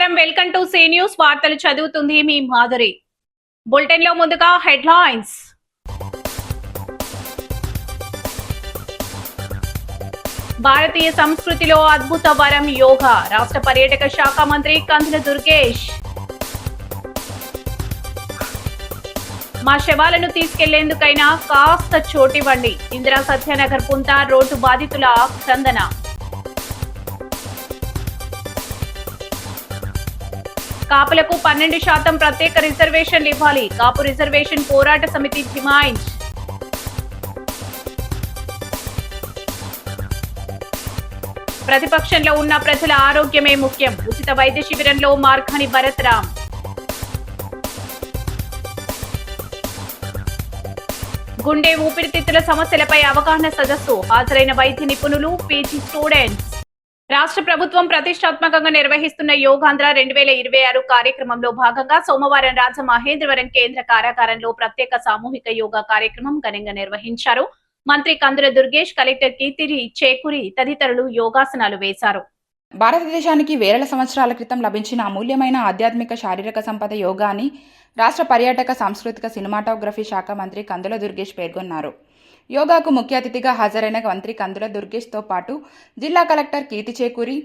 నమస్కారం, welcome to C news. వార్తలు చదువుతుంది మీ మాధురి. బులెటిన్ లో ముందుగా హెడ్లైన్స్. భారతీయ సంస్కృతిలో అద్భుత వరం యోగా. రాష్ట్ర పర్యాటక శాఖ మంత్రి కందుల దుర్గేష్. మా శవాలను తీసుకెళ్లేందుకైనా కాస్త చోటివ్వండి. ఇందిరా సత్యనగర్ పుంత రోడ్డు బాధితుల క్రందన. కాపులకు 12% ప్రత్యేక రిజర్వేషన్లు ఇవ్వాలి. కాపు రిజర్వేషన్ పోరాట సమితి డిమాండ్. ప్రతిపక్షంలో ఉన్న ప్రజల ఆరోగ్యమే ముఖ్యం. ఉచిత వైద్య శిబిరంలో మార్గాని భరత్ రామ్. గుండె ఊపిరితిత్తుల సమస్యలపై అవగాహన సదస్సు. హాజరైన వైద్య నిపుణులు, పీజీ స్టూడెంట్స్. రాష్ట్ర ప్రభుత్వం ప్రతిష్టాత్మకంగా నిర్వహిస్తున్న యోగాంధ్ర 2026 కార్యక్రమంలో భాగంగా సోమవారం రాజమహేంద్రవరం కేంద్ర కారాగారంలో ప్రత్యేక సామూహిక యోగా కార్యక్రమం ఘనంగా నిర్వహించారు. మంత్రి కందుల దుర్గేష్, కలెక్టర్ కీర్తి చేకూరి తదితరులు యోగాసనాలు వేశారు. భారతదేశానికి వేల సంవత్సరాల క్రితం లభించిన అమూల్యమైన ఆధ్యాత్మిక శారీరక సంపద యోగా అని రాష్ట్ర పర్యాటక సాంస్కృతిక సినిమాటోగ్రఫీ శాఖ మంత్రి కందుల దుర్గేష్ పేర్కొన్నారు. యోగాకు ముఖ్య అతిథిగా హాజరైన మంత్రి కందుల దుర్గేష్తో పాటు జిల్లా కలెక్టర్ కీర్తి చేకూరి,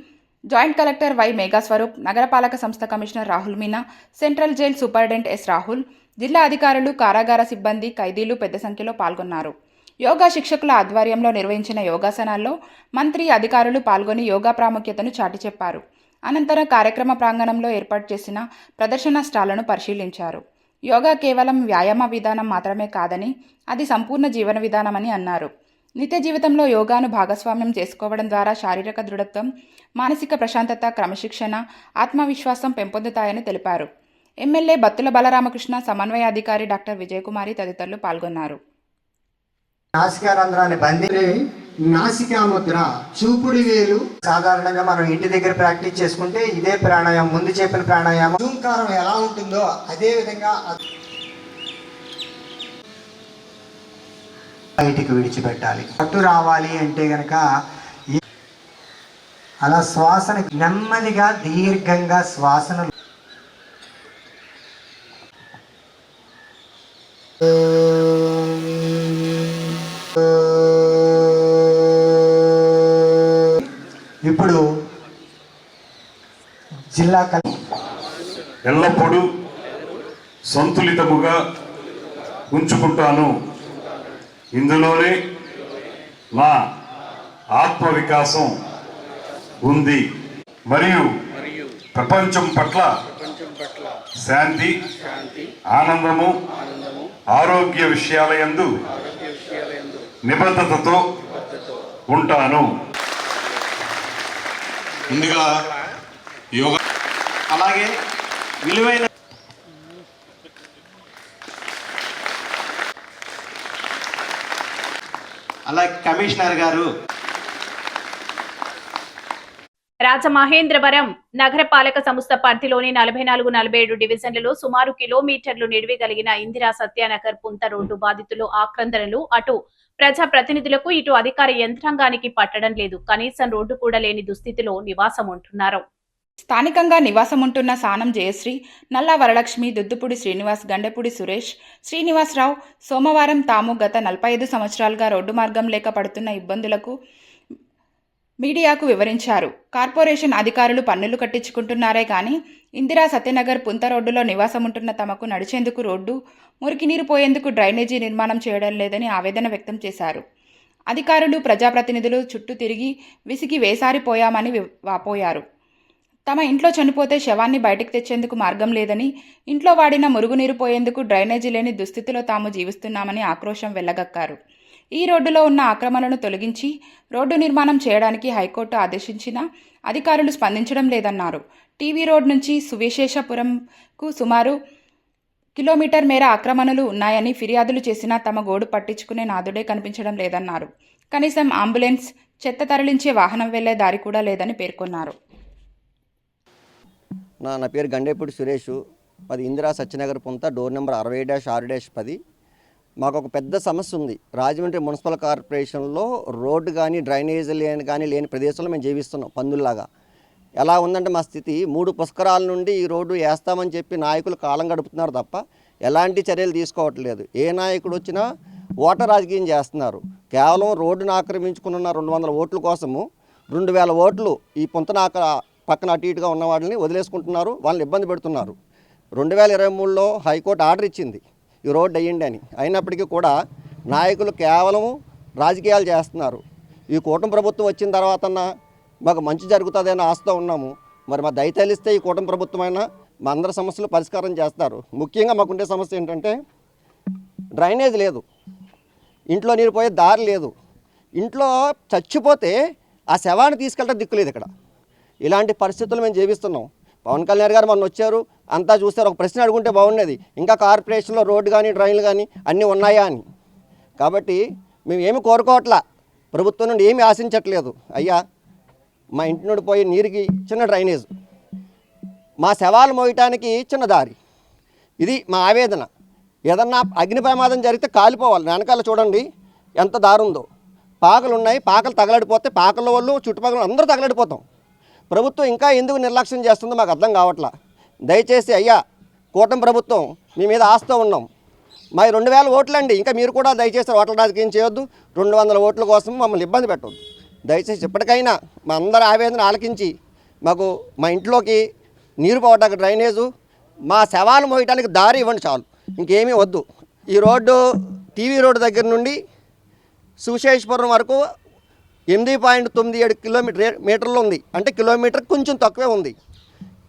జాయింట్ కలెక్టర్ వై మేఘాస్వరూప్, నగరపాలక సంస్థ commissioner Rahul Meena, central jail superintendent yes Rahul, జిల్లా అధికారులు, కారాగార సిబ్బంది, ఖైదీలు పెద్ద సంఖ్యలో పాల్గొన్నారు. యోగా శిక్షకుల ఆధ్వర్యంలో నిర్వహించిన యోగాసనాల్లో మంత్రి, అధికారులు పాల్గొని యోగా ప్రాముఖ్యతను చాటి చెప్పారు. అనంతరం కార్యక్రమ ప్రాంగణంలో ఏర్పాటు చేసిన ప్రదర్శన స్టాళ్లను పరిశీలించారు. యోగా కేవలం వ్యాయామ విధానం మాత్రమే కాదని, అది సంపూర్ణ జీవన విధానమని అన్నారు. నిత్య జీవితంలో యోగాను భాగస్వామ్యం చేసుకోవడం ద్వారా శారీరక దృఢత్వం, మానసిక ప్రశాంతత, క్రమశిక్షణ, ఆత్మవిశ్వాసం పెంపొందుతాయని తెలిపారు. ఎమ్మెల్యే బత్తుల బలరామకృష్ణ, సమన్వయాధికారి డాక్టర్ విజయకుమారి తదితరులు పాల్గొన్నారు. నాసికారంధ్రాన్ని బంధించి నాసికాముద్ర, చూపుడు వేలు సాధారణంగా మనం ఇంటి దగ్గర ప్రాక్టీస్ చేసుకుంటే ఇదే ప్రాణాయామం, ముందు చెప్పిన ప్రాణాయామం ఓంకారం ఎలా ఉంటుందో అదే విధంగా బయటికి విడిచిపెట్టాలి. పట్టు రావాలి అంటే గనక అలా శ్వాసను నెమ్మదిగా దీర్ఘంగా శ్వాసను ఇప్పుడు జిల్లా ఎల్లప్పుడూ సంతులితముగా ఉంచుకుంటాను. ఇందులోనే నా ఆత్మ వికాసం ఉంది మరియు ప్రపంచం పట్ల శాంతి, ఆనందము, ఆరోగ్య విషయాలయందు నిబద్ధతతో ఉంటాను. ముందుగా యోగా అలాగే విలువైన అలాగే కమిషనర్ గారు. రాజమహేంద్రవరం నగరపాలక సంస్థ పరిధిలోని 44, 47 డివిజన్లలో సుమారు కిలోమీటర్లు నిడివి కలిగిన ఇందిరా సత్యనగర్ పుంత రోడ్డు బాధితులు ఆక్రందనలు అటు ప్రజా ప్రతినిధులకు, ఇటు అధికార యంత్రాంగానికి పట్టడం లేదు. కనీసం రోడ్డు కూడా లేని దుస్థితిలో నివాసం ఉంటున్నారు. స్థానికంగా నివాసం ఉంటున్న సానం జయశ్రీ, నల్లా వరలక్ష్మి, దుద్దుపూడి శ్రీనివాస్, గండెపూడి సురేష్, శ్రీనివాసరావు సోమవారం తాము గత 45 సంవత్సరాలుగా రోడ్డు మార్గం లేక పడుతున్న ఇబ్బందులకు మీడియాకు వివరించారు. కార్పొరేషన్ అధికారులు పన్నులు కట్టించుకుంటున్నారే కానీ ఇందిరా సత్యనగర్ పుంత రోడ్డులో నివాసముంటున్న తమకు నడిచేందుకు రోడ్డు, మురికి నీరు పోయేందుకు డ్రైనేజీ నిర్మాణం చేయడం లేదని ఆవేదన వ్యక్తం చేశారు. అధికారులు, ప్రజాప్రతినిధులు చుట్టూ తిరిగి విసిగి వేసారిపోయామని వాపోయారు. తమ ఇంట్లో చనిపోతే శవాన్ని బయటకు తెచ్చేందుకు మార్గం లేదని, ఇంట్లో వాడిన మురుగునీరు పోయేందుకు డ్రైనేజీ లేని దుస్థితిలో తాము జీవిస్తున్నామని ఆక్రోశం వెళ్లగక్కారు. ఈ రోడ్డులో ఉన్న ఆక్రమణలను తొలగించి రోడ్డు నిర్మాణం చేయడానికి హైకోర్టు ఆదేశించినా అధికారులు స్పందించడం లేదన్నారు. టీవీ రోడ్ నుంచి సువిశేషపురంకు సుమారు కిలోమీటర్ మేర ఆక్రమణలు ఉన్నాయని ఫిర్యాదులు చేసినా తమ గోడు పట్టించుకునే నాదుడే కనిపించడం లేదన్నారు. కనీసం అంబులెన్స్, చెత్త తరలించే వాహనం వెళ్లే దారి కూడా లేదని పేర్కొన్నారు. నా పేరు గండేపూడి సురేష్. అది ఇందిరా సత్యనగర్ పుంత, డోర్ నెంబర్ 60-6-10. మాకు ఒక పెద్ద సమస్య ఉంది. రాజమండ్రి మున్సిపల్ కార్పొరేషన్లో రోడ్డు కానీ డ్రైనేజ్ కానీ లేని ప్రదేశంలో మేము జీవిస్తున్నాం పందుల్లాగా. ఎలా ఉందంటే మా స్థితి 3 పుష్కరాల నుండి ఈ రోడ్డు వేస్తామని చెప్పి నాయకులు కాలం గడుపుతున్నారు తప్ప ఎలాంటి చర్యలు తీసుకోవట్లేదు. ఏ నాయకుడు వచ్చినా ఓటర్ రాజకీయం చేస్తున్నారు. కేవలం రోడ్డును ఆక్రమించుకున్న 200 ఓట్ల కోసము 2000 ఓట్లు ఈ పుంతన పక్కన అటు ఇటుగా ఉన్న వాళ్ళని వదిలేసుకుంటున్నారు, వాళ్ళని ఇబ్బంది పెడుతున్నారు. 2023లో హైకోర్టు ఆర్డర్ ఇచ్చింది ఈ రోడ్డు వేయండి అని. అయినప్పటికీ కూడా నాయకులు కేవలం రాజకీయాలు చేస్తున్నారు. ఈ కూటమి ప్రభుత్వం వచ్చిన తర్వాత మాకు మంచి జరుగుతుందని ఆశతో ఉన్నాము. మరి మా దయతలిస్తే ఈ కూటమి ప్రభుత్వమైనా మా అందరి సమస్యలు పరిష్కారం చేస్తారు. ముఖ్యంగా మాకుండే సమస్య ఏంటంటే డ్రైనేజ్ లేదు, ఇంట్లో నీరు పోయే దారి లేదు. ఇంట్లో చచ్చిపోతే ఆ శవాన్ని తీసుకెళ్ళడం దిక్కులేదు. ఇక్కడ ఇలాంటి పరిస్థితులు మేము జీవిస్తున్నాం. పవన్ కళ్యాణ్ గారు మొన్న వచ్చారు, అంతా చూస్తారు. ఒక ప్రశ్న అడుగుంటే బాగుండేది, ఇంకా కార్పొరేషన్లో రోడ్డు కానీ డ్రైన్లు కానీ అన్నీ ఉన్నాయా అని. కాబట్టి మేము ఏమి కోరుకోవట్లా, ప్రభుత్వం నుండి ఏమీ ఆశించట్లేదు. అయ్యా, మా ఇంటి నుండి పోయే నీరుకి చిన్న డ్రైనేజ్, మా శవాలు మోయటానికి చిన్న దారి, ఇది మా ఆవేదన. ఏదన్నా అగ్ని ప్రమాదం జరిగితే కాలిపోవాలి. వెనకాల చూడండి ఎంత దారి ఉందో, పాకలు ఉన్నాయి, పాకలు తగలడిపోతే పాకల వాళ్ళు చుట్టుపక్కల అందరూ తగలడిపోతాం. ప్రభుత్వం ఇంకా ఎందుకు నిర్లక్ష్యం చేస్తుందో మాకు అర్థం కావట్లా. దయచేసి అయ్యా, కూటమి ప్రభుత్వం మీ మీద ఆస్తో ఉన్నాం. మా 2000 ఓట్లండి, ఇంకా మీరు కూడా దయచేసి ఓట్ల రాజకీయం చేయొద్దు. 200 ఓట్ల కోసం మమ్మల్ని ఇబ్బంది పెట్టొద్దు. దయచేసి ఇప్పటికైనా మా అందరి ఆవేదన ఆలకించి మాకు మా ఇంట్లోకి నీరు పోవడానికి డ్రైనేజు, మా శవాలు మోయటానికి దారి ఇవ్వండి చాలు, ఇంకేమీ వద్దు. ఈ రోడ్డు టీవీ రోడ్డు దగ్గర నుండి సుశేషపురం వరకు 8.97 మీటర్లు ఉంది. అంటే కిలోమీటర్ కొంచెం తక్కువే ఉంది.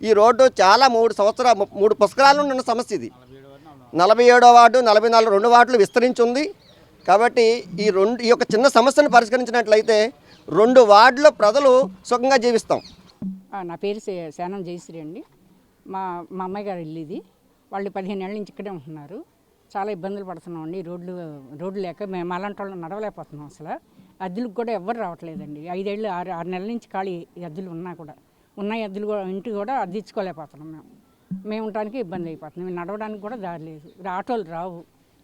ఈ రోడ్డు చాలా 3 పుష్కరాల నుండి ఉన్న సమస్య ఇది. 47వ వార్డు, 44 2 వార్డులు విస్తరించి ఉంది. కాబట్టి ఈ యొక్క చిన్న సమస్యను పరిష్కరించినట్లయితే 2 వార్డుల ప్రజలు సుఖంగా జీవిస్తాం. నా పేరు శానం జయశ్రీ అండి. మా అమ్మాయి గారు ఇల్లు ఇది. వాళ్ళు 15 ఏళ్ళ నుంచి ఇక్కడే ఉంటున్నారు. చాలా ఇబ్బందులు పడుతున్నాం అండి. రోడ్లు లేక మేము అలాంటి వాళ్ళు నడవలేకపోతున్నాం. అసలు అద్దెలకు కూడా ఎవ్వరు రావట్లేదండి. 5 ఏళ్ళు 6 నెలల నుంచి ఖాళీ అద్దెలు ఉన్నా కూడా ఉన్నాయి. అద్దెలు కూడా ఇంటి కూడా అద్దెచ్చుకోలేకపోతున్నాం. మేము ఉండడానికి ఇబ్బంది అయిపోతున్నాం. మేము నడవడానికి కూడా దారి లేదు. ఆటోలు రావు.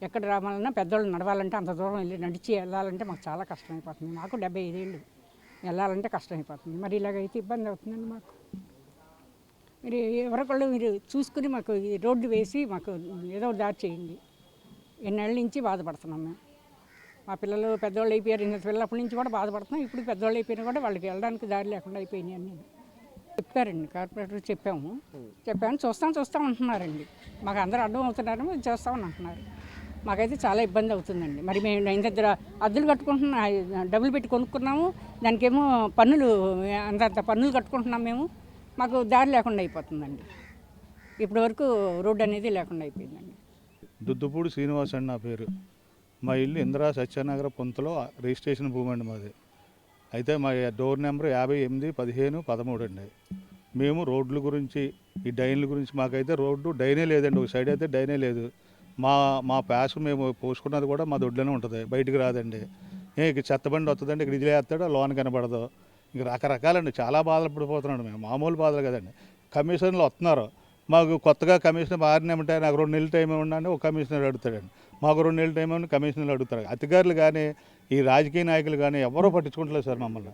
ఎక్కడ రావాలన్నా పెద్దవాళ్ళు నడవాలంటే అంత దూరం వెళ్ళి నడిచి వెళ్ళాలంటే మాకు చాలా కష్టం అయిపోతుంది. మాకు 75 ఏళ్ళు వెళ్ళాలంటే కష్టం అయిపోతుంది. మరి ఇలాగైతే ఇబ్బంది అవుతుందండి మాకు. మీరు ఎవరికొళ్ళు మీరు చూసుకుని మాకు ఈ రోడ్డు వేసి మాకు ఏదో దారి చేయండి. ఎన్నేళ్ళ నుంచి బాధపడుతున్నాం మేము. మా పిల్లలు పెద్దవాళ్ళు అయిపోయారు. పిల్లప్పటి నుంచి కూడా బాధపడుతున్నాం. ఇప్పుడు పెద్దవాళ్ళు అయిపోయినా కూడా వాళ్ళకి వెళ్ళడానికి దారి లేకుండా అయిపోయినాయి అని చెప్పారండి. కార్పొరేటర్ చెప్పాము చూస్తాం అంటున్నారండి. మాకు అందరూ అడ్డం అవుతున్నారు, చేస్తామని అంటున్నారు. మాకైతే చాలా ఇబ్బంది అవుతుందండి. మరి మేము ఇంత దగ్గర అద్దెలు కట్టుకుంటున్నాం, డబ్బులు పెట్టి కొనుక్కున్నాము. దానికేమో అంత పన్నులు కట్టుకుంటున్నాం మేము. మాకు దారి లేకుండా అయిపోతుందండి. ఇప్పటి వరకు రోడ్డు అనేది లేకుండా అయిపోయిందండి. దుద్దుపూడి శ్రీనివాస్ అండి నా పేరు. మా ఇల్లు ఇందిరా సత్యనగర పొంతలో రిజిస్ట్రేషన్ భూమి అండి మాది. అయితే మా డోర్ నెంబర్ 58 15 13 అండి. మేము రోడ్ల గురించి, ఈ డైన్ల గురించి, మాకైతే రోడ్డు డైనే లేదండి. ఒక సైడ్ అయితే డైనే లేదు. మా ప్యాస్ మేము పోసుకున్నది కూడా మా దొడ్లోనే ఉంటుంది, బయటికి రాదండి. ఇక చెత్తబండి వస్తుందండి, ఇక్కడ ఇదిలే వేస్తాడో లోన కనబడదు. ఇంక రకరకాలండి. చాలా బాధలు పడిపోతున్నాడు. మేము మామూలు బాధలు కదండి. కమిషన్లు వస్తున్నారు. మాకు కొత్తగా కమిషనర్ మారినామంటే నాకు 2 నెలల టైం ఇవ్వండి ఒక కమిషనర్ అడుగుతాడండి. మాకు 2 నెలల టైం ఇవ్వండి కమిషనర్లు అడుగుతారు. అధికారులు కానీ ఈ రాజకీయ నాయకులు కానీ ఎవరూ పట్టించుకుంటలేదు సార్ మమ్మల్ని.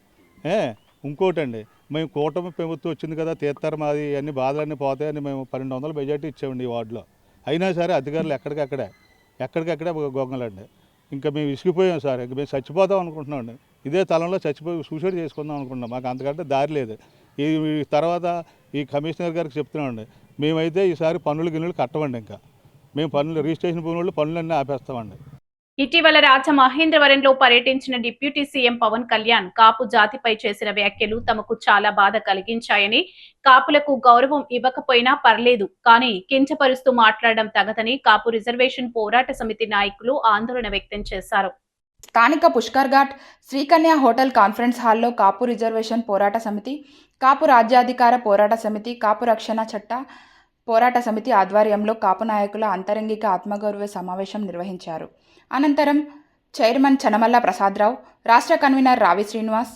ఇంకోటండి, మేము కూటమి ప్రభుత్వం వచ్చింది కదా, తీస్తారు మాది అన్ని బాధలన్నీ పోతాయని మేము 1200 మెజార్టీ ఇచ్చామండి ఈ వార్డులో. అయినా సరే అధికారులు ఎక్కడికక్కడే గొంగలండి. ఇంకా మేము విసిగిపోయాం సార్. ఇంకా మేము చచ్చిపోతాం అనుకుంటున్నామండి. ఇదే తలంలో చచ్చిపోయి సూసైడ్ చేసుకుందాం అనుకుంటున్నాం. మాకు అంతకంటే దారి లేదు. ఈ తర్వాత ఈ కమిషనర్ గారికి చెప్తున్నామండి, మేమైతే ఈసారి గిన్నెలు కట్టమండి. ఇంకా మేము రిజిస్ట్రేషన్ భూములు పనులన్నీ ఆపేస్తామండి. ఇటీవల రాజమహేంద్రవరంలో పర్యటించిన డిప్యూటీ సీఎం పవన్ కళ్యాణ్ కాపు జాతిపై చేసిన వ్యాఖ్యలు తమకు చాలా బాధ కలిగించాయని, కాపులకు గౌరవం ఇవ్వకపోయినా పర్లేదు కానీ కించపరుస్తూ మాట్లాడడం తగదని కాపు రిజర్వేషన్ పోరాట సమితి నాయకులు ఆందోళన వ్యక్తం చేశారు. స్థానిక పుష్కర్ ఘాట్ శ్రీకన్య హోటల్ కాన్ఫరెన్స్ హాల్లో కాపు రిజర్వేషన్ పోరాట సమితి, కాపు రాజ్యాధికార పోరాట సమితి, కాపు రక్షణ చట్ట పోరాట సమితి ఆధ్వర్యంలో కాపు నాయకుల అంతరంగిక ఆత్మగౌరవ సమావేశం నిర్వహించారు. అనంతరం చైర్మన్ చనమల్ల ప్రసాదరావు, రాష్ట్ర కన్వీనర్ రావి శ్రీనివాస్,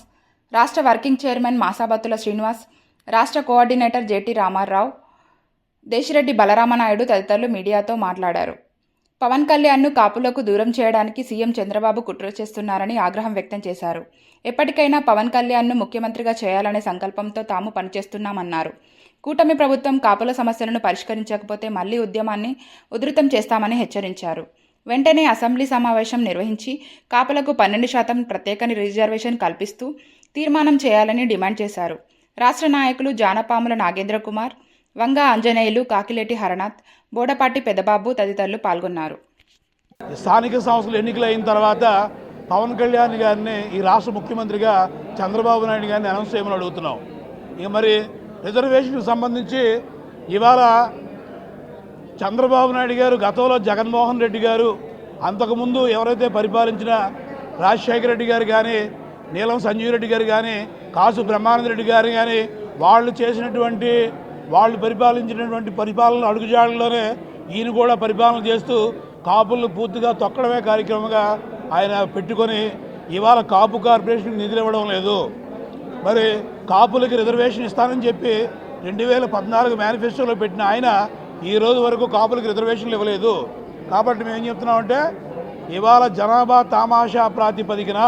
రాష్ట్ర వర్కింగ్ చైర్మన్ మాసాబత్తుల శ్రీనివాస్, రాష్ట్ర కోఆర్డినేటర్ జేటీ రామారావు, దేశిరెడ్డి బలరామనాయుడు తదితరులు మీడియాతో మాట్లాడారు. పవన్ కళ్యాణ్ను కాపులకు దూరం చేయడానికి సీఎం చంద్రబాబు కుట్ర చేస్తున్నారని ఆగ్రహం వ్యక్తం చేశారు. ఎప్పటికైనా పవన్ కళ్యాణ్ను ముఖ్యమంత్రిగా చేయాలనే సంకల్పంతో తాము పనిచేస్తున్నామన్నారు. కూటమి ప్రభుత్వం కాపుల సమస్యలను పరిష్కరించకపోతే మళ్లీ ఉద్యమాన్ని ఉధృతం చేస్తామని హెచ్చరించారు. వెంటనే అసెంబ్లీ సమావేశం నిర్వహించి కాపులకు 12% ప్రత్యేక రిజర్వేషన్ కల్పిస్తూ తీర్మానం చేయాలని డిమాండ్ చేశారు. రాష్ట్ర నాయకులు జానపాముల నాగేంద్ర కుమార్, వంగ ఆంజనేయులు, కాకిలేటి హరనాథ్, బోడపాటి పెదబాబు తదితరులు పాల్గొన్నారు. స్థానిక సంస్థలు ఎన్నికలు అయిన తర్వాత పవన్ కళ్యాణ్ గారిని ఈ రాష్ట్ర ముఖ్యమంత్రిగా చంద్రబాబు నాయుడు గారిని అనౌన్స్ చేయమని అడుగుతున్నాం. ఇక మరి రిజర్వేషన్కి సంబంధించి ఇవాళ చంద్రబాబు నాయుడు గారు, గతంలో జగన్మోహన్ రెడ్డి గారు, అంతకుముందు ఎవరైతే పరిపాలించిన రాజశేఖర రెడ్డి గారు కానీ, నీలం సంజీవ్ రెడ్డి గారు కానీ, కాసు బ్రహ్మానంద రెడ్డి గారు కానీ వాళ్ళు పరిపాలించినటువంటి పరిపాలన అడుగుజాడల్లోనే ఈయన కూడా పరిపాలన చేస్తూ కాపులను పూర్తిగా తొక్కడమే కార్యక్రమంగా ఆయన పెట్టుకొని ఇవాళ కాపు కార్పొరేషన్కి నిధులు ఇవ్వడం లేదు. మరి కాపులకి రిజర్వేషన్ ఇస్తానని చెప్పి 2014 మేనిఫెస్టోలో పెట్టిన ఆయన ఈ రోజు వరకు కాపులకి రిజర్వేషన్లు ఇవ్వలేదు. కాబట్టి మేము ఏం చెప్తున్నామంటే ఇవాళ జనాభా తామాషా ప్రాతిపదికన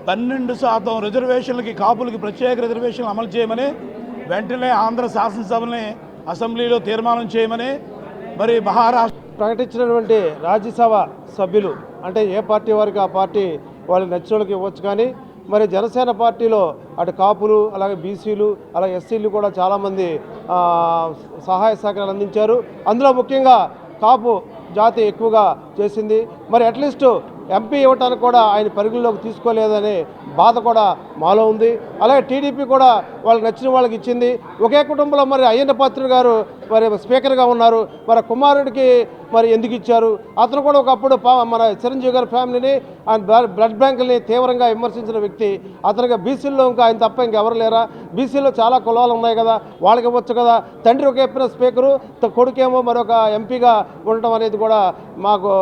12% రిజర్వేషన్లకి కాపులకి ప్రత్యేక రిజర్వేషన్లు అమలు చేయమని వెంటనే ఆంధ్ర శాసనసభని అసెంబ్లీలో తీర్మానం చేయమని మరి మహారాష్ట్ర ప్రకటించినటువంటి రాజ్యసభ సభ్యులు అంటే ఏ పార్టీ వారికి ఆ పార్టీ వాళ్ళకి నచ్చిన వాళ్ళకి ఇవ్వచ్చు. కానీ మరి జనసేన పార్టీలో అటు కాపులు, అలాగే బీసీలు, అలాగే ఎస్సీలు కూడా చాలామంది సహాయ సహకారాలు అందించారు. అందులో ముఖ్యంగా కాపు జాతి ఎక్కువగా చేసింది. మరి అట్లీస్ట్ ఎంపీ ఇవ్వటానికి కూడా ఆయన పరిగణలోకి తీసుకోలేదనే బాధ కూడా మాలో ఉంది. అలాగే టీడీపీ కూడా వాళ్ళకి నచ్చిన వాళ్ళకి ఇచ్చింది. ఒకే కుటుంబంలో మరి అయ్యన్న పాత్రుడు గారు మరి స్పీకర్గా ఉన్నారు. మరి కుమారుడికి మరి ఎందుకు ఇచ్చారు? అతను కూడా ఒకప్పుడు మన చిరంజీవి గారి ఫ్యామిలీని, ఆయన బ్లడ్ బ్యాంకుల్ని తీవ్రంగా విమర్శించిన వ్యక్తి. అతనికి బీసీల్లో ఇంకా ఆయన తప్ప ఇంకెవరు లేరా? బీసీలో చాలా కులాలు ఉన్నాయి కదా, వాళ్ళకి ఇవ్వచ్చు కదా. తండ్రి ఒక చెప్పిన స్పీకరు, కొడుకేమో మరొక ఎంపీగా ఉండటం అనేది కూడా మాకు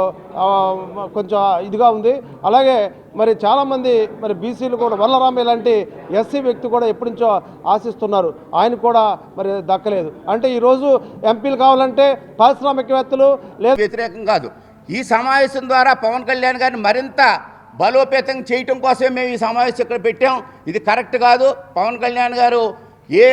కొంచెం ఇదిగా ఉంది. అలాగే మరి చాలామంది మరి బీసీలు కూడా వల్లరామయ్య లాంటి ఎస్సీ వ్యక్తి కూడా ఎప్పటి నుంచో ఆశిస్తున్నారు, ఆయన కూడా మరి దక్కలేదు. అంటే ఈరోజు ఎంపీలు కావాలంటే పారిశ్రామికవేత్తలు లేదు, వ్యతిరేకం కాదు. ఈ సమావేశం ద్వారా పవన్ కళ్యాణ్ గారిని మరింత బలోపేతం చేయటం కోసమే మేము ఈ సమావేశం ఇక్కడ పెట్టాం. ఇది కరెక్ట్ కాదు. పవన్ కళ్యాణ్ గారు ఏ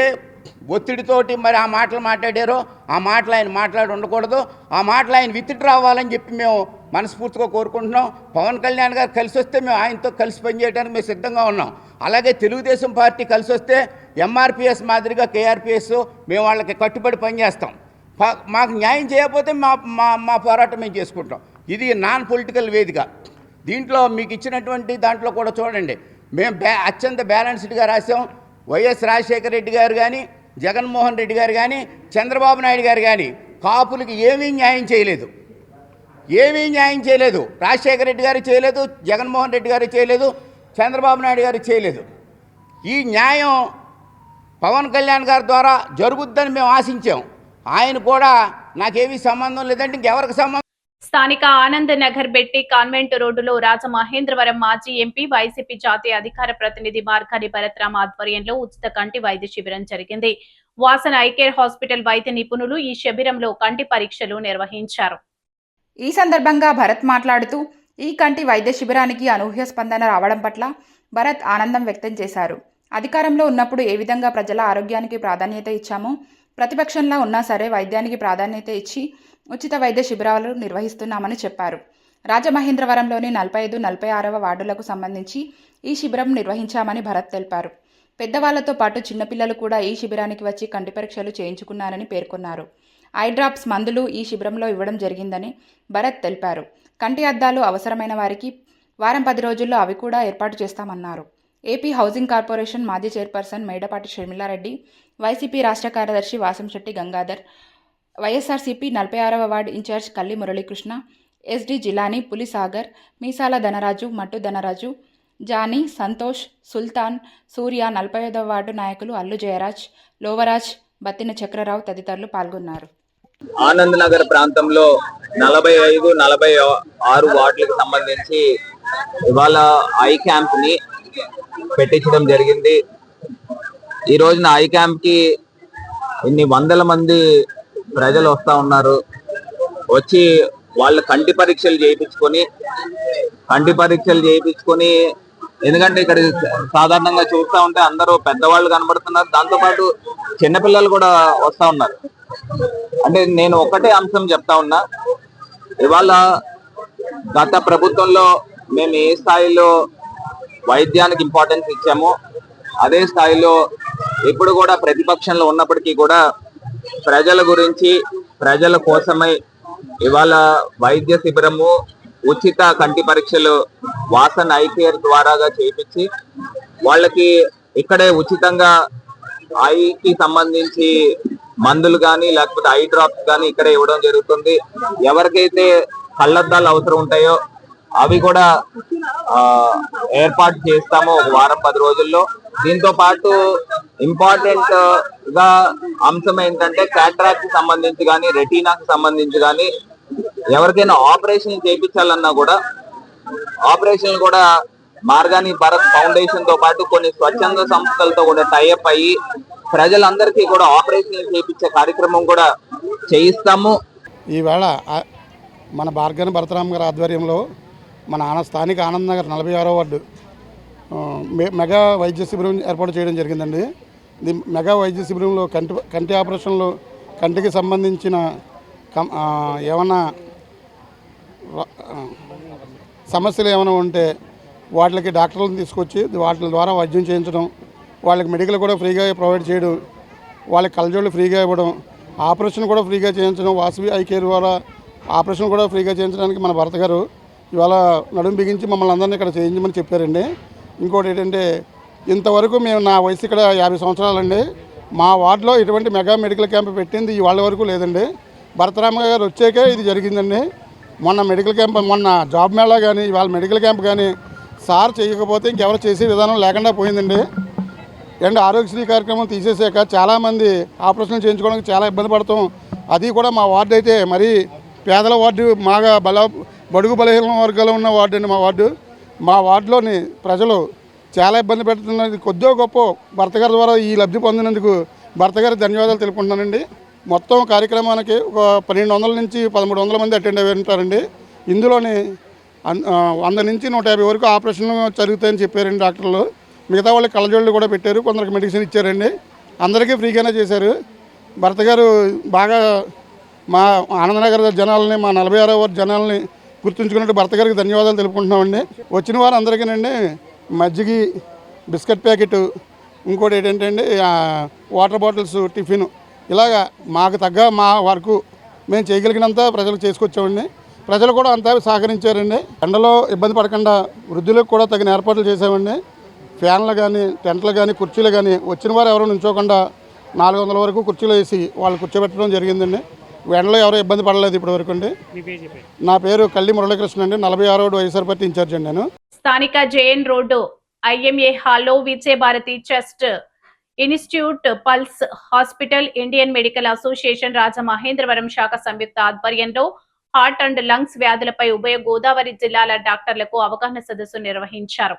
ఒత్తిడితోటి మరి ఆ మాటలు మాట్లాడారో ఆ మాటలు ఆయన మాట్లాడి ఉండకూడదు. ఆ మాటలు ఆయన విత్డ్రా అవ్వాలని చెప్పి మేము మనస్ఫూర్తిగా కోరుకుంటున్నాం. పవన్ కళ్యాణ్ గారు కలిసి వస్తే మేము ఆయనతో కలిసి పనిచేయడానికి మేము సిద్ధంగా ఉన్నాం. అలాగే తెలుగుదేశం పార్టీ కలిసి వస్తే ఎంఆర్పిఎస్ మాదిరిగా కేఆర్పిఎస్ మేము వాళ్ళకి కట్టుబడి పనిచేస్తాం. మాకు న్యాయం చేయకపోతే మా పోరాటం మేము చేసుకుంటాం. ఇది నాన్ పొలిటికల్ వేదిక. దీంట్లో మీకు ఇచ్చినటువంటి దాంట్లో కూడా చూడండి, మేము అత్యంత బ్యాలెన్స్డ్గా రాసాం. వైఎస్ రాజశేఖర రెడ్డి గారు కానీ, జగన్మోహన్ రెడ్డి గారు కానీ, చంద్రబాబు నాయుడు గారు కానీ కాపులకి ఏమీ న్యాయం చేయలేదు. రాజశేఖర రెడ్డి గారు చేయలేదు, జగన్మోహన్ రెడ్డి గారు చేయలేదు, చంద్రబాబు నాయుడు గారు చేయలేదు. ఈ న్యాయం పవన్ కళ్యాణ్ గారి ద్వారా జరుగుద్దని మేము ఆశించాం. ఆయన కూడా నాకేమీ సంబంధం లేదంటే ఇంకెవరికి సంబంధం. స్థానిక ఆనంద్ నగర్ బెట్టి కాన్వెంట్ రోడ్డులో రాజమహేంద్రవరం మాజీ ఎంపీ వైసీపీ జాతీయ అధికార ప్రతినిధి మార్కాని భరత్రామ్ ఆధ్వర్యంలో ఉచిత కంటి వైద్య శిబిరం జరిగింది. వాసన ఐకేర్ హాస్పిటల్ వైద్య నిపుణులు ఈ శిబిరంలో కంటి పరీక్షలు నిర్వహించారు. ఈ సందర్భంగా భరత్ మాట్లాడుతూ ఈ కంటి వైద్య శిబిరానికి అనూహ్య స్పందన రావడం పట్ల భరత్ ఆనందం వ్యక్తం చేశారు. అధికారంలో ఉన్నప్పుడు ఏ విధంగా ప్రజల ఆరోగ్యానికి ప్రాధాన్యత ఇచ్చామో ప్రతిపక్షంలో ఉన్నా సరే వైద్యానికి ప్రాధాన్యత ఇచ్చి ఉచిత వైద్య శిబిరాలు నిర్వహిస్తున్నామని చెప్పారు. రాజమహేంద్రవరంలోని 45, 46వ వార్డులకు సంబంధించి ఈ శిబిరం నిర్వహించామని భరత్ తెలిపారు. పెద్దవాళ్లతో పాటు చిన్నపిల్లలు కూడా ఈ శిబిరానికి వచ్చి కంటి పరీక్షలు చేయించుకున్నారని పేర్కొన్నారు. ఐ డ్రాప్స్ మందులు ఈ శిబిరంలో ఇవ్వడం జరిగిందని భరత్ తెలిపారు. కంటి అద్దాలు అవసరమైన వారికి వారం 10 రోజుల్లో అవి కూడా ఏర్పాటు చేస్తామన్నారు. ఏపీ హౌసింగ్ కార్పొరేషన్ మాజీ చైర్పర్సన్ మేడపాటి షర్మిలారెడ్డి, వైసీపీ రాష్ట్ర కార్యదర్శి వాసంశెట్టి గంగాధర్, వైఎస్ఆర్సీపీ 46వ ward incharge Kalli Muralikrishna, SD Jilani, Puli Sagar, Meesala Dhanaraju, Mattu Dhanaraju, Jani, Santosh, Sultan, Surya, 45వ వార్డు నాయకులు అల్లు జయరాజ్, లోవరాజ్, బత్తిన చక్రరావు తదితరులు పాల్గొన్నారు. ఆనంద్ నగర్ ప్రాంతంలో 45, 46 వార్డులకు సంబంధించి ఇవాళ ఐ క్యాంప్ ని పెట్టించడం జరిగింది. ఈ రోజున ఐ క్యాంప్ కి ఇన్ని వందల మంది ప్రజలు వస్తా ఉన్నారు. వచ్చి వాళ్ళ కంటి పరీక్షలు చేయించుకొని ఎందుకంటే ఇక్కడ సాధారణంగా చూస్తూ ఉంటే అందరూ పెద్దవాళ్ళు కనబడుతున్నారు, దాంతో పాటు చిన్నపిల్లలు కూడా వస్తా ఉన్నారు. అంటే నేను ఒకటే అంశం చెప్తా ఉన్నా, ఇవాళ గత ప్రభుత్వంలో మేము ఏ స్థాయిలో వైద్యానికి ఇంపార్టెన్స్ ఇచ్చామో అదే స్థాయిలో ఇప్పుడు కూడా ప్రతిపక్షంలో ఉన్నప్పటికీ కూడా ప్రజల గురించి, ప్రజల కోసమై ఇవాళ వైద్య శిబిరము, ఉచిత కంటి పరీక్షలు వాసన్ ఐ కేర్ ద్వారాగా చేయించి వాళ్ళకి ఇక్కడే ఉచితంగా ఐకి సంబంధించి మందులు కానీ లేకపోతే ఐ డ్రాప్స్ కానీ ఇక్కడే ఇవ్వడం జరుగుతుంది. ఎవరికైతే కళ్ళద్దాలు అవసరం ఉంటాయో అవి కూడా ఏర్పాటు చేస్తాము ఒక వారం 10 రోజుల్లో. దీంతో పాటు ఇంపార్టెంట్ గా అంశం ఏంటంటే క్యాట్రాక్ట్ కి సంబంధించి కానీ, రెటీనాకి సంబంధించి కానీ ఎవరికైనా ఆపరేషన్ చేయించాలన్నా కూడా ఆపరేషన్ కూడా మార్గాని భారత్ ఫౌండేషన్ తో పాటు కొన్ని స్వచ్ఛంద సంస్థలతో కూడా టైఅప్ అయ్యి ప్రజలందరికీ కూడా ఆపరేషన్ చేయించే కార్యక్రమం కూడా చేయిస్తాము. ఈవేళ మన భార్గని భరతరామ్ గారి ఆధ్వర్యంలో మన స్థానిక ఆనంద్ నగర్ 46వ వార్డు మెగా వైద్య శిబిరం ఏర్పాటు చేయడం జరిగిందండి. ఇది మెగా వైద్య శిబిరంలో కంటి ఆపరేషన్లు, కంటికి సంబంధించిన ఏమన్నా సమస్యలు ఏమైనా ఉంటే వాటికి డాక్టర్లను తీసుకొచ్చి వాటి ద్వారా వైద్యం చేయించడం, వాళ్ళకి మెడికల్ కూడా ఫ్రీగా ప్రొవైడ్ చేయడం, వాళ్ళకి కళ్ళజోళ్ళు ఫ్రీగా ఇవ్వడం, ఆపరేషన్ కూడా ఫ్రీగా చేయించడం, వాసవి ఐ కేర్ ద్వారా ఆపరేషన్ కూడా ఫ్రీగా చేయించడానికి మన భర్త గారు ఇవాళ నడుము బిగించి మమ్మల్ని అందరినీ ఇక్కడ చేయించమని చెప్పారండి. ఇంకోటి ఏంటంటే ఇంతవరకు నా వయసు ఇక్కడ 50 సంవత్సరాలండి. మా వార్డులో ఇటువంటి మెగా మెడికల్ క్యాంప్ పెట్టింది ఇవాళ వరకు లేదండి. భరతరామ గారు వచ్చాకే ఇది జరిగిందండి. మొన్న మెడికల్ క్యాంప్, మొన్న జాబ్ మేళా కానీ ఇవాళ మెడికల్ క్యాంప్ కానీ సార్ చేయకపోతే ఇంకెవరు చేసే విధానం లేకుండా పోయిందండి. అండ్ ఆరోగ్యశ్రీ కార్యక్రమం తీసేసాక చాలామంది ఆపరేషన్లు చేయించుకోవడానికి చాలా ఇబ్బంది పడతాం. అది కూడా మా వార్డు అయితే మరీ పేదల వార్డు, బాగా బడుగు బలహీన వర్గాలు ఉన్న వార్డు అండి మా వార్డు. మా వార్డులోని ప్రజలు చాలా ఇబ్బంది పెడుతున్నది. కొద్దిగా గొప్ప భర్త గారి ద్వారా ఈ లబ్ధి పొందినందుకు భర్త గారికి ధన్యవాదాలు తెలుపుకుంటున్నానండి. మొత్తం కార్యక్రమానికి ఒక 1200 నుంచి 1300 మంది అటెండ్ అయ్యి ఉంటారండి. ఇందులోని 100 నుంచి 150 వరకు ఆపరేషన్లు జరుగుతాయని చెప్పారండి డాక్టర్లు. మిగతా వాళ్ళకి కళ్ళజోళ్ళు కూడా పెట్టారు, కొందరికి మెడిసిన్ ఇచ్చారండి. అందరికీ ఫ్రీగానే చేశారు. భర్త గారు బాగా మా ఆనందనగర్ జనాలని, మా 46వ వార్డు జనాలని గుర్తుంచుకున్నట్టు భర్త గారికి ధన్యవాదాలు తెలుపుకుంటున్నామండి. వచ్చిన వారు అందరికీనండి మజ్జిగి, బిస్కెట్ ప్యాకెట్, ఇంకోటి ఏంటంటే అండి వాటర్ బాటిల్స్, టిఫిన్, ఇలాగా మాకు తగ్గ మా వరకు మేము చేయగలిగినంత ప్రజలకు చేసుకొచ్చామండి. ప్రజలు కూడా అంతా సహకరించారండి. ఎండలో ఇబ్బంది పడకుండా వృద్ధులకు కూడా తగిన ఏర్పాట్లు చేసామండి. ఫ్యాన్లు కానీ, టెంట్లు కానీ, కుర్చీలు కానీ వచ్చిన వారు ఎవరు నుంచోకుండా 400 వరకు కుర్చీలు వేసి వాళ్ళు కూర్చోబెట్టడం జరిగిందండి. ఎండలో ఎవరు ఇబ్బంది పడలేదు ఇప్పటి వరకు అండి. నా పేరు కల్లి మురళీకృష్ణ అండి, 46వ వైఎస్ఆర్ పార్టీ ఇన్ఛార్జ్ అండి. నేను స్థానిక జేఎన్ రోడ్డు ఐఎంఏ హాల్లో Vijaya Bharathi chest institute, pulse hospital, Indian medical association, Rajamahendravaram శాఖ సంయుక్త ఆధ్వర్యంలో హార్ట్ అండ్ లంగ్స్ వ్యాధులపై ఉభయ గోదావరి జిల్లాల డాక్టర్లకు అవగాహన సదస్సు నిర్వహించారు.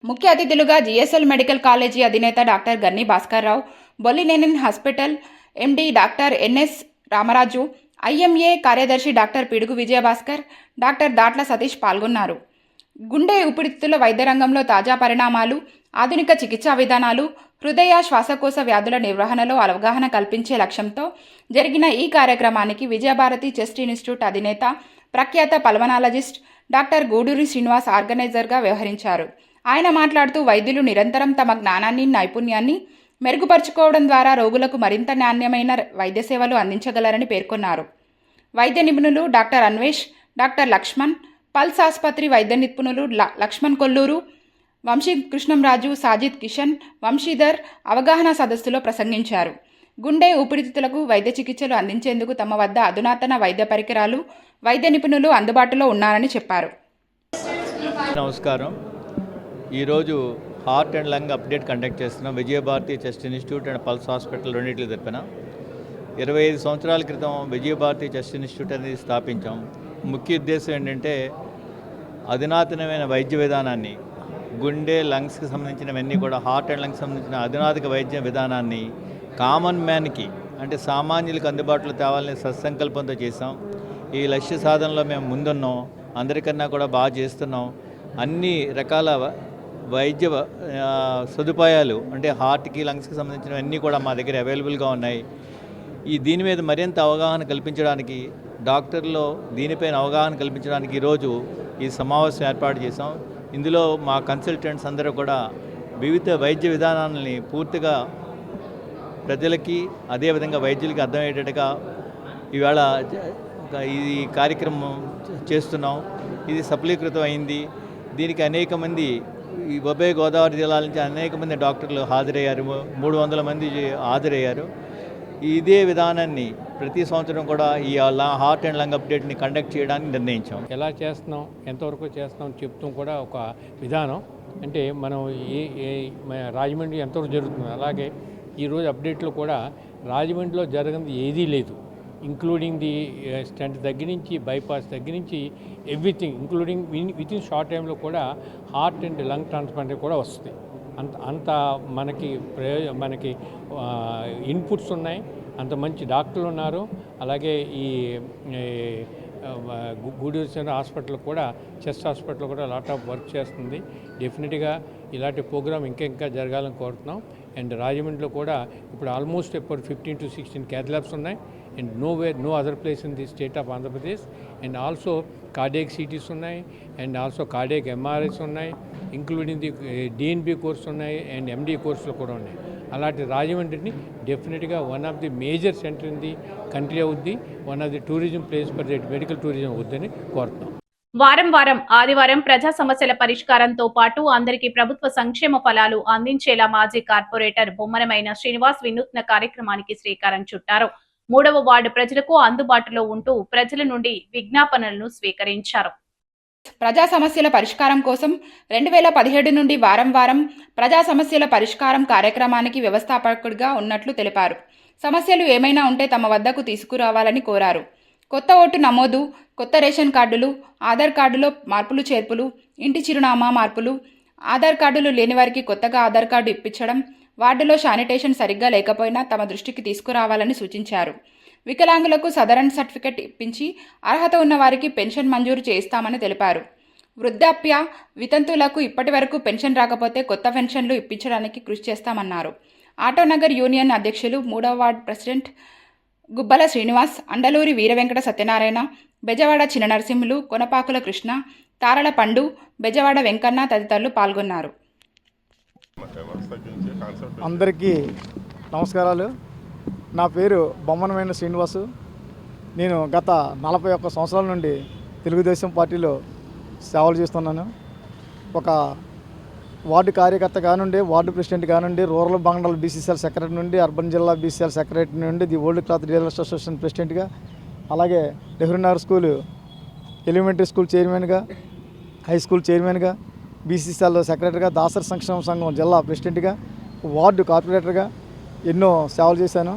ముఖ్య అతిథులుగా జిఎస్ఎల్ మెడికల్ కాలేజీ అధినేత డాక్టర్ గన్ని భాస్కర్ రావు, బొల్లినేనిన్ hospital MD doctor NS Ramaraju, IMA కార్యదర్శి డాక్టర్ పిడుగు విజయభాస్కర్, డాక్టర్ దాట్ల సతీష్ పాల్గొన్నారు. గుండె ఊపిరితిత్తుల వైద్య రంగంలో తాజా పరిణామాలు, ఆధునిక చికిత్సా విధానాలు, హృదయ శ్వాసకోశ వ్యాధుల నిర్వహణలో అవగాహన కల్పించే లక్ష్యంతో జరిగిన ఈ కార్యక్రమానికి విజయభారతి చెస్ట్ ఇన్స్టిట్యూట్ అధినేత, ప్రఖ్యాత పల్మనాలజిస్ట్ డాక్టర్ గూడూరి శ్రీనివాస్ ఆర్గనైజర్గా వ్యవహరించారు. ఆయన మాట్లాడుతూ వైద్యులు నిరంతరం తమ జ్ఞానాన్ని, నైపుణ్యాన్ని మెరుగుపరుచుకోవడం ద్వారా రోగులకు మరింత నాణ్యమైన వైద్య సేవలు అందించగలరని పేర్కొన్నారు. వైద్య నిపుణులు doctor Anvesh, doctor Lakshman, Pulse ఆసుపత్రి వైద్య నిపుణులు లక్ష్మణ్ కొల్లూరు, వంశీ కృష్ణంరాజు, సాజిద్ కిషన్, వంశీధర్ అవగాహన సదస్సులో ప్రసంగించారు. గుండె ఊపిరితిత్తులకు వైద్య చికిత్సలు అందించేందుకు తమ వద్ద అధునాతన వైద్య పరికరాలు, వైద్య నిపుణులు అందుబాటులో ఉన్నారని చెప్పారు. నమస్కారం. ఈరోజు heart and lung update conduct చేస్తున్నాం. Vijayabharathi chest institute and pulse hospital రెండింటికి తరపున 25 సంవత్సరాల క్రితం విజయభారతి చెస్ట్ ఇన్స్టిట్యూట్ అనేది స్థాపించాం. ముఖ్య ఉద్దేశం ఏంటంటే అధునాతనమైన వైద్య విధానాన్ని, గుండె లంగ్స్కి సంబంధించినవన్నీ కూడా హార్ట్ అండ్ లంగ్స్ సంబంధించిన అధునాతన వైద్య విధానాన్ని కామన్ మ్యాన్కి, అంటే సామాన్యులకు అందుబాటులో తేవాలని సత్సంకల్పంతో చేశాం. ఈ లక్ష్య సాధనలో మేము ముందున్నాం, అందరికన్నా కూడా బాగా చేస్తున్నాం. అన్ని రకాల వైద్య సదుపాయాలు అంటే హార్ట్కి, లంగ్స్కి సంబంధించినవన్నీ కూడా మా దగ్గర అవైలబుల్గా ఉన్నాయి. దీని మీద మరింత అవగాహన కల్పించడానికి, డాక్టర్లో దీనిపైన అవగాహన కల్పించడానికి ఈరోజు ఈ సమావేశం ఏర్పాటు చేశాం. ఇందులో మా కన్సల్టెంట్స్ అందరూ కూడా వివిధ వైద్య విధానాలని పూర్తిగా ప్రజలకి, అదేవిధంగా వైద్యులకి అర్థమయ్యేటట్టుగా ఈవేళ ఈ కార్యక్రమం చేస్తున్నాం. ఇది సఫలీకృతం అయింది. దీనికి అనేక మంది ఈ ఉభయ గోదావరి జిల్లాల నుంచి అనేక మంది డాక్టర్లు హాజరయ్యారు. 300 మంది హాజరయ్యారు. ఇదే విధానాన్ని ప్రతి సంవత్సరం కూడా ఈ హార్ట్ అండ్ లంగ్ అప్డేట్ని కండక్ట్ చేయడానికి నిర్ణయించాం. ఎలా చేస్తున్నాం, ఎంతవరకు చేస్తున్నాం చెప్తాం కూడా ఒక విధానం. అంటే మనం రాజమండ్రి ఎంతవరకు జరుగుతుంది, అలాగే ఈరోజు అప్డేట్లో కూడా రాజమండ్రిలో జరగనిది ఏదీ లేదు. ఇంక్లూడింగ్ ది స్టంట్ దగ్గర నుంచి, బైపాస్ దగ్గర నుంచి everything, including with in short టైంలో కూడా హార్ట్ అండ్ లంగ్ ట్రాన్స్ప్లాంట్ కూడా వస్తుంది. అంత మనకి ఇన్పుట్స్ ఉన్నాయి, అంత మంచి డాక్టర్లు ఉన్నారు. అలాగే ఈ గూడూరు హాస్పిటల్ కూడా, చెస్ట్ హాస్పిటల్ కూడా లాట్ ఆఫ్ వర్క్ చేస్తుంది. డెఫినెట్గా ఇలాంటి ప్రోగ్రామ్ ఇంకా జరగాలని కోరుతున్నాం. అండ్ రాజమండ్రిలో కూడా ఇప్పుడు ఆల్మోస్ట్ ఇప్పుడు 15 to 16 cath labs ఉన్నాయి. And no other place in the state of Andhra Pradesh. And also cardiac CTs ఉన్నాయి, అండ్ ఆల్సో కార్డియాక్ MRIs ఉన్నాయి, ఇంక్లూడింగ్ ది DNB కోర్స్ ఉన్నాయి, అండ్ MD కోర్సులు కూడా ఉన్నాయి. అలాంటి రాజమండ్రిని డెఫినెట్గా one of the major centre in the country అవుద్ది, one of the tourism place for the medical tourism అవుద్దని కోరుతున్నాం. వారం ఆదివారం ప్రజా సమస్యల పరిష్కారంతో పాటు అందరికీ ప్రభుత్వ సంక్షేమ ఫలాలు అందించేలా మాజీ కార్పొరేటర్ బొమ్మనమైన శ్రీనివాస్ వినూత్న కార్యక్రమానికి శ్రీకారం చుట్టారు. 3వ వార్డు ప్రజలకు అందుబాటులో ఉంటూ ప్రజల నుండి విజ్ఞాపనలను స్వీకరించారు. ప్రజా సమస్యల పరిష్కారం కోసం 2017 నుండి వారం ప్రజా సమస్యల పరిష్కారం కార్యక్రమానికి వ్యవస్థాపకుడిగా ఉన్నట్లు తెలిపారు. సమస్యలు ఏమైనా ఉంటే తమ వద్దకు తీసుకురావాలని కోరారు. కొత్త ఓటు నమోదు, కొత్త రేషన్ కార్డులు, ఆధార్ కార్డులో మార్పులు చేర్పులు, ఇంటి చిరునామా మార్పులు, ఆధార్ కార్డులు లేని వారికి కొత్తగా ఆధార్ కార్డు ఇప్పించడం, వార్డులో శానిటేషన్ సరిగ్గా లేకపోయినా తమ దృష్టికి తీసుకురావాలని సూచించారు. వికలాంగులకు సదరన్ సర్టిఫికెట్ ఇప్పించి అర్హత ఉన్న వారికి పెన్షన్ మంజూరు చేయిస్తామని తెలిపారు. వృద్ధాప్య వితంతువులకు ఇప్పటి వరకు పెన్షన్ రాకపోతే కొత్త పెన్షన్లు ఇప్పించడానికి కృషి చేస్తామన్నారు. ఆటోనగర్ యూనియన్ అధ్యక్షులు 3వ వార్డు ప్రెసిడెంట్ గుబ్బల శ్రీనివాస్, అండలూరి వీరవెంకట సత్యనారాయణ, బెజవాడ చిన్న నరసింహులు, కొనపాకుల కృష్ణ, తారల పండు, బెజవాడ వెంకన్న తదితరులు పాల్గొన్నారు. అందరికీ నమస్కారాలు. నా పేరు బొమ్మనమైన శ్రీనివాసు. నేను గత 41 సంవత్సరాల నుండి తెలుగుదేశం పార్టీలో సేవలు చేస్తున్నాను. ఒక వార్డు కార్యకర్త కానుండి, వార్డు ప్రెసిడెంట్ కానుండి, రూరల్ బంగాళ బీసీసీఎల్ సెక్రటరీ నుండి, అర్బన్ జిల్లా బీసీసీఎల్ సెక్రటరీ నుండి, the old cloth dealers association ప్రెసిడెంట్గా, అలాగే నెహ్రూనగర్ స్కూలు ఎలిమెంటరీ స్కూల్ చైర్మన్గా, హై స్కూల్ చైర్మన్గా, బీసీసీఎల్ సెక్రటరీగా, దాసరి సంక్షేమ సంఘం జిల్లా ప్రెసిడెంట్గా, వార్డు కార్పొరేటర్గా ఎన్నో సేవలు చేశాను.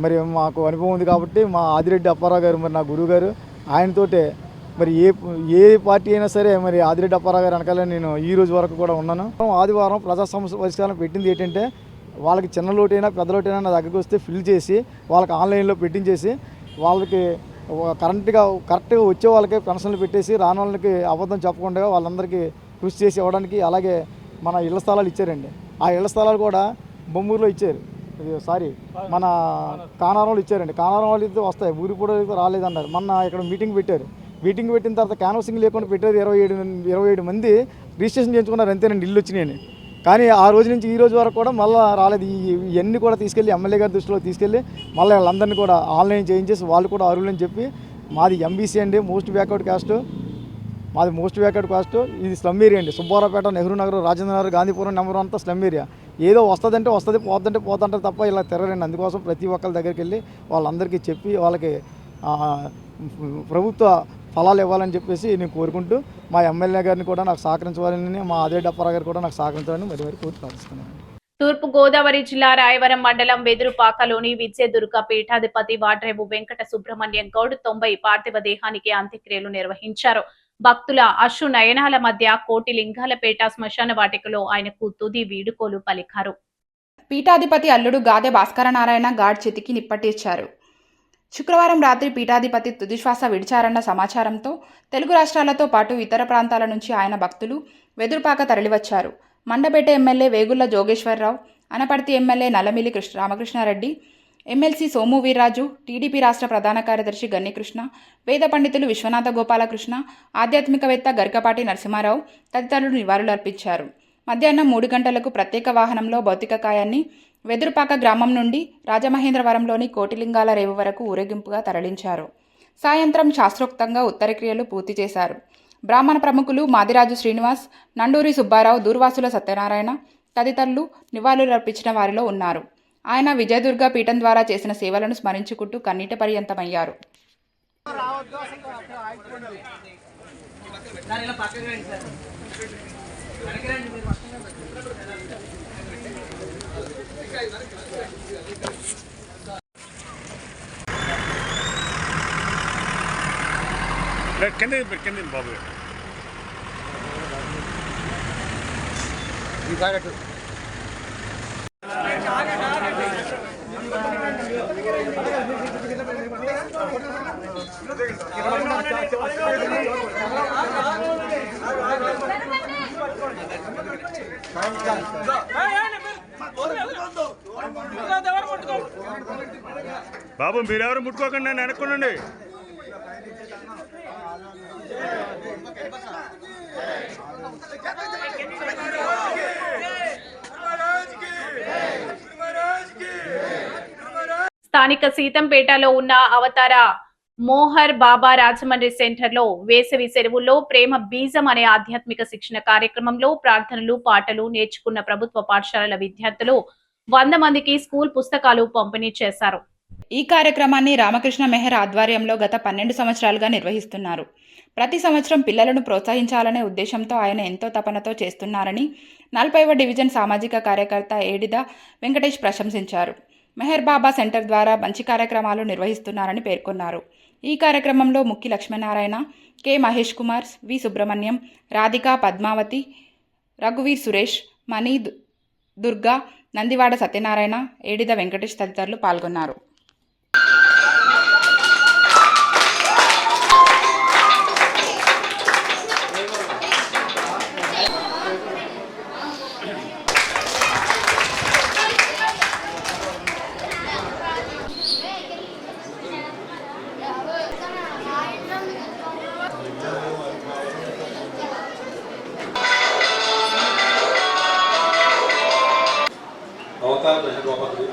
మరి మాకు అనుభవం ఉంది కాబట్టి మా ఆదిరెడ్డి అప్పారావు గారు, మరి నా గురువు గారు, ఆయనతోటే మరి ఏ పార్టీ అయినా సరే మరి ఆదిరెడ్డి అప్పారావు గారు వెనకాల నేను ఈ రోజు వరకు కూడా ఉన్నాను. ఆదివారం ప్రజా సమస్య పరిష్కారం పెట్టింది ఏంటంటే, వాళ్ళకి చిన్న లోటైనా పెద్ద లోటైనా నా దగ్గరికి వస్తే ఫిల్ చేసి వాళ్ళకి ఆన్లైన్లో పెట్టించేసి వాళ్ళకి కరెక్ట్గా వచ్చే వాళ్ళకి పెన్షన్లు పెట్టేసి రాని వాళ్ళకి అబద్ధం చెప్పకుండా వాళ్ళందరికీ కృషి చేసి ఇవ్వడానికి, అలాగే మన ఇళ్ల స్థలాలు ఇచ్చారండి. ఆ ఇళ్ల స్థలాలు కూడా బొమ్మూరులో ఇచ్చారు, మన కానారంలో ఇచ్చారండి. కానారం వాళ్ళు వస్తాయి, ఊరికి కూడా రాలేదన్నారు. మొన్న ఇక్కడ మీటింగ్ పెట్టిన తర్వాత క్యాన్వసింగ్ లేకుండా పెట్టారు. 27 మంది రిజిస్ట్రేషన్ చేయించుకున్నారు, అంతేనండి ఇల్లు వచ్చినాయని. కానీ ఆ రోజు నుంచి ఈ రోజు వరకు కూడా మళ్ళీ రాలేదు. ఇవన్నీ కూడా తీసుకెళ్ళి ఎమ్మెల్యే గారి దృష్టిలో తీసుకెళ్ళి మళ్ళీ వాళ్ళందరినీ కూడా ఆన్లైన్ చేయించేసి వాళ్ళు కూడా అర్హులని చెప్పి, మాది ఎంబీసీ అండి, మోస్ట్ బ్యాక్వర్డ్ కాస్ట్. ఇది స్లమ్ ఏరియా అండి. సుబ్బారావుపేట, నెహ్రూ నగర్, రాజేంద్ర నగర్, గాంధీపురం నెంబర్ అంతా స్లమ్ ఏరియా. ఏదో వస్తుందంటే వస్తుంది, పోతుందంటే పోతుంటారు తప్ప ఇలా తిరగరండి. అందుకోసం ప్రతి ఒక్కరి దగ్గరికి వెళ్ళి వాళ్ళందరికీ చెప్పి వాళ్ళకి ప్రభుత్వ ఫలాలు ఇవ్వాలని చెప్పేసి నేను కోరుకుంటూ, మా ఎమ్మెల్యే గారిని కూడా నాకు సహకరించాలని, మా ఆదిరెడ్డి అప్పారావు గారు కూడా నాకు సహకరించాలని మరి కోరి ప్రార్థిస్తున్నాను. తూర్పు గోదావరి జిల్లా రాయవరం మండలం వెదురుపాకలోని విద్యదుర్గ పీఠాధిపతి వాడ్రేవు వెంకట సుబ్రహ్మణ్యం గౌడ్ 90 పార్థివ దేహానికి అంత్యక్రియలు నిర్వహించారు. భక్తుల అశ్రు నయనాల మధ్య కోటి లింగాలపేట శ్మశాన వాటికలో ఆయనకు తుది వీడుకోలు పలికారు. పీఠాధిపతి అల్లుడు గాదె భాస్కరనారాయణ గాడ్ చితికి నిప్పటిచ్చారు. శుక్రవారం రాత్రి పీఠాధిపతి తుదిశ్వాస విడిచారన్న సమాచారంతో తెలుగు రాష్ట్రాలతో పాటు ఇతర ప్రాంతాల నుంచి ఆయన భక్తులు వెదురుపాక తరలివచ్చారు. Mandapeta MLA Vegulla Jogeswararao, Anaparthi MLA Nallamilli Ramakrishnareddy, MLC Somu Veerraju, TDP రాష్ట్ర ప్రధాన కార్యదర్శి గన్నికృష్ణ, వేద పండితులు విశ్వనాథ గోపాలకృష్ణ, ఆధ్యాత్మికవేత్త గరికపాటి నరసింహారావు తదితరులు నివాళులర్పించారు. మధ్యాహ్నం 3 గంటలకు ప్రత్యేక వాహనంలో భౌతిక కాయాన్ని వెదురుపాక గ్రామం నుండి రాజమహేంద్రవరంలోని కోటిలింగాల రేవు వరకు ఊరేగింపుగా తరలించారు. సాయంత్రం శాస్త్రోక్తంగా ఉత్తరక్రియలు పూర్తి చేశారు. బ్రాహ్మణ ప్రముఖులు మాదిరాజు శ్రీనివాస్, నండూరి సుబ్బారావు, దూర్వాసుల సత్యనారాయణ తదితరులు నివాళులర్పించిన వారిలో ఉన్నారు. ఆయన విజయదుర్గ పీఠం ద్వారా చేసిన సేవలను స్మరించుకుంటూ కన్నీటి పర్యంతమయ్యారు. బాబు బాబు మీరెవరు ముట్టుకోకండి, నేను వెనక్కుండండి. స్థానిక సీతంపేటలో ఉన్న అవతార మోహర్ బాబా రాజమండ్రి సెంటర్లో వేసవి సెలవుల్లో ప్రేమ బీజం అనే ఆధ్యాత్మిక శిక్షణ కార్యక్రమంలో ప్రార్థనలు, పాటలు నేర్చుకున్న ప్రభుత్వ పాఠశాలల విద్యార్థులు 100 మందికి స్కూల్ పుస్తకాలు పంపిణీ చేశారు. ఈ కార్యక్రమాన్ని రామకృష్ణ మెహర్ ఆధ్వర్యంలో గత 12 సంవత్సరాలుగా నిర్వహిస్తున్నారు. ప్రతి సంవత్సరం పిల్లలను ప్రోత్సహించాలనే ఉద్దేశంతో ఆయన ఎంతో తపనతో చేస్తున్నారని 40వ డివిజన్ సామాజిక కార్యకర్త ఏడిద వెంకటేష్ ప్రశంసించారు. మెహర్ బాబా సెంటర్ ద్వారా మంచి కార్యక్రమాలు నిర్వహిస్తున్నారని పేర్కొన్నారు. ఈ కార్యక్రమంలో ముక్కి లక్ష్మీనారాయణ, కె మహేష్ కుమార్, వి సుబ్రహ్మణ్యం, రాధిక, పద్మావతి, రఘువీర్ సురేష్, మణి, దుర్గా, నందివాడ సత్యనారాయణ, ఏడిద వెంకటేష్ తదితరులు పాల్గొన్నారు.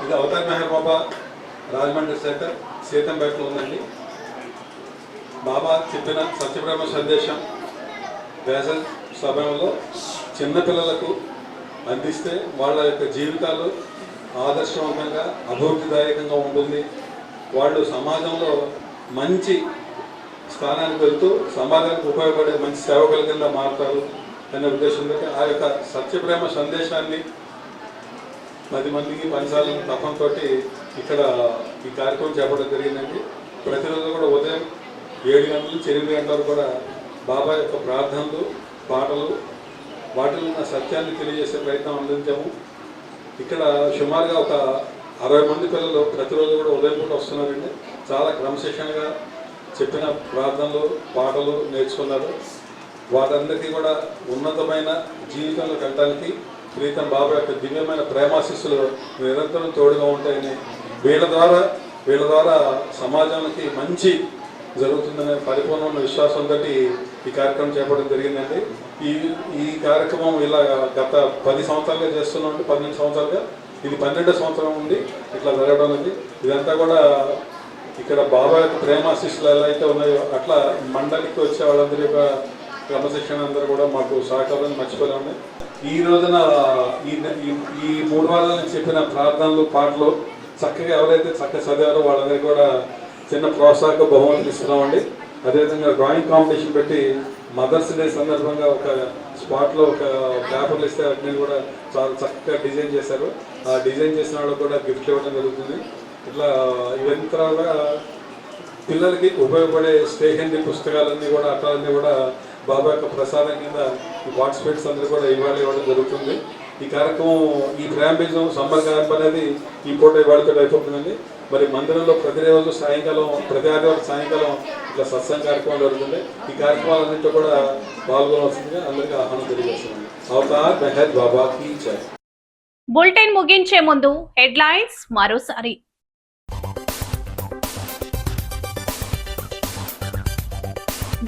ఇది అవతార్ మెహర్ బాబా రాజమండ్రి సెంటర్ సీతంపేటలో ఉందండి. బాబా చెప్పిన సత్యబ్రహ్మ సందేశం వేసవి సమయంలో చిన్నపిల్లలకు అందిస్తే వాళ్ళ యొక్క జీవితాలు ఆదర్శవంతంగా అభివృద్ధిదాయకంగా ఉంటుంది. వాళ్ళు సమాజంలో మంచి స్థానానికి వెళ్తూ సమాజానికి ఉపయోగపడే మంచి సేవకుల కింద మారుతారు అనే ఉద్దేశంతో ఆ యొక్క సత్యప్రేమ సందేశాన్ని 10 మందికి పంచాలని తపంతో ఇక్కడ ఈ కార్యక్రమం చేపట్టడం జరిగిందండి. ప్రతిరోజు కూడా ఉదయం 7 గంటల నుంచి 8 గంటల వరకు కూడా బాబా యొక్క ప్రార్థనలు, పాటలు, వాటిలో ఉన్న సత్యాన్ని తెలియజేసే ప్రయత్నం అందించాము. ఇక్కడ సుమారుగా ఒక 60 మంది పిల్లలు ప్రతిరోజు కూడా ఉదయం పూట వస్తున్నారండి. చాలా క్రమశిక్షణగా చెప్పిన ప్రార్థనలు, పాటలు నేర్చుకున్నారు. వారందరికీ కూడా ఉన్నతమైన జీవితంలో వెళ్ళడానికి ప్రీతం బాబా యొక్క దివ్యమైన ప్రేమాశిస్సులు నిరంతరం తోడుగా ఉంటాయని, వీళ్ళ ద్వారా సమాజానికి మంచి జరుగుతుందనే పరిపూర్ణమైన విశ్వాసంతో ఈ కార్యక్రమం చేపట్టడం జరిగిందండి. ఈ కార్యక్రమం ఇలా గత 10 సంవత్సరాలుగా చేస్తున్నామండి. 12 సంవత్సరాలుగా ఇది 12వ సంవత్సరం నుండి ఇట్లా జరగడం ఉంది. ఇదంతా కూడా ఇక్కడ బాబా యొక్క ప్రేమాశిస్సులు ఎలా అయితే ఉన్నాయో అట్లా మండలికి వచ్చే వాళ్ళందరి యొక్క క్రమశిక్షణ అందరూ కూడా మాకు సహకారాన్ని మర్చిపోలేము. ఈ రోజున ఈ 3 వారాల నుంచి చెప్పిన ప్రార్థనలు, పాటలు చక్కగా ఎవరైతే చక్కగా చదివారో వాళ్ళందరికీ కూడా చిన్న ప్రోత్సాహక బహుమతులు ఇస్తున్నామండి. అదేవిధంగా డ్రాయింగ్ కాంపిటీషన్ పెట్టి మదర్స్ డే సందర్భంగా ఒక స్పాట్లో ఒక పేపర్లు ఇస్తే వాటిని కూడా చాలా చక్కగా డిజైన్ చేశారు. ఆ డిజైన్ చేసిన వాళ్ళకి కూడా గిఫ్ట్ ఇవ్వడం జరుగుతుంది. ఇట్లా ఇవంతరాలుగా పిల్లలకి ఉపయోగపడే స్టేషనరీ పుస్తకాలన్నీ కూడా అట్లన్నీ కూడా బాబా యొక్క ప్రసాదం కింద ఈ పార్టిసిపేట్స్ అందరూ కూడా ఇవ్వడం జరుగుతుంది. ఈ కార్యక్రమం ఈ ప్రేమ బీజం సమ్మర్ క్యాంప్ అనేది ఈ పూట ఇవాళతో అయిపోతుందండి. మరి మందిరంలో ప్రతిరోజు సాయంకాలం, ప్రతి ఆదివారం సాయంకాలం ఇట్లా సత్సంగ కార్యక్రమం జరుగుతుంది. ఈ కార్యక్రమాలన్నింటిలో కూడా పాల్గొనవలసిందిగా అందరికీ ఆహ్వానం తెలియజేస్తున్నాను. అవతార్ మెహర్ బాబా కీ జై. బులెటిన్ ముగించే ముందు హెడ్లైన్స్ మరోసారి.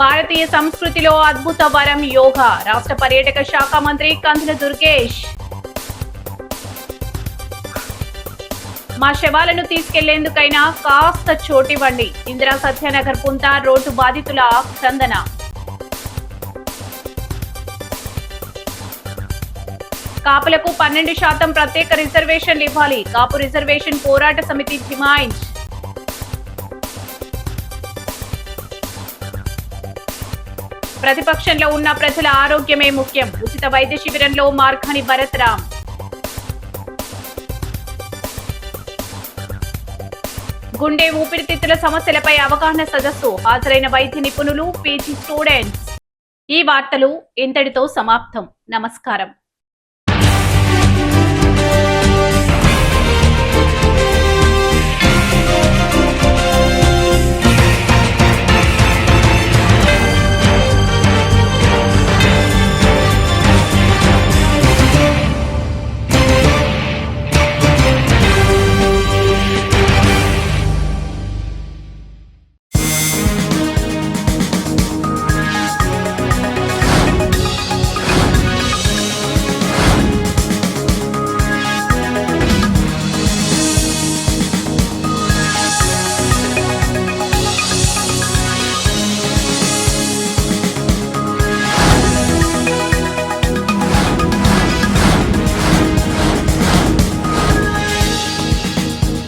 భారతీయ సంస్కృతిలో అద్భుత వరం యోగా. రాష్ట్ర పర్యాటక శాఖ మంత్రి కందుల దుర్గేష్. మా శవాలను తీసుకెళ్లేందుకైనా కాస్త చోటివ్వండి. ఇందిరా సత్యనగర్ పుంత రోడ్డు బాధితుల క్రందన. కాపులకు 12% ప్రత్యేక రిజర్వేషన్లు ఇవ్వాలి. కాపు రిజర్వేషన్ పోరాట సమితి డిమాండ్. ప్రతిపక్షంలో ఉన్న ప్రజల ఆరోగ్యమే ముఖ్యం. ఉచిత వైద్య శిబిరంలో మార్గాని భరత్ రామ్. గుండె ఊపిరితిత్తుల సమస్యలపై అవగాహన సదస్సు. హాజరైన వైద్య నిపుణులు, పీజీ స్టూడెంట్స్. ఈ వార్తలు ఇంతటితో సమాప్తం. నమస్కారం.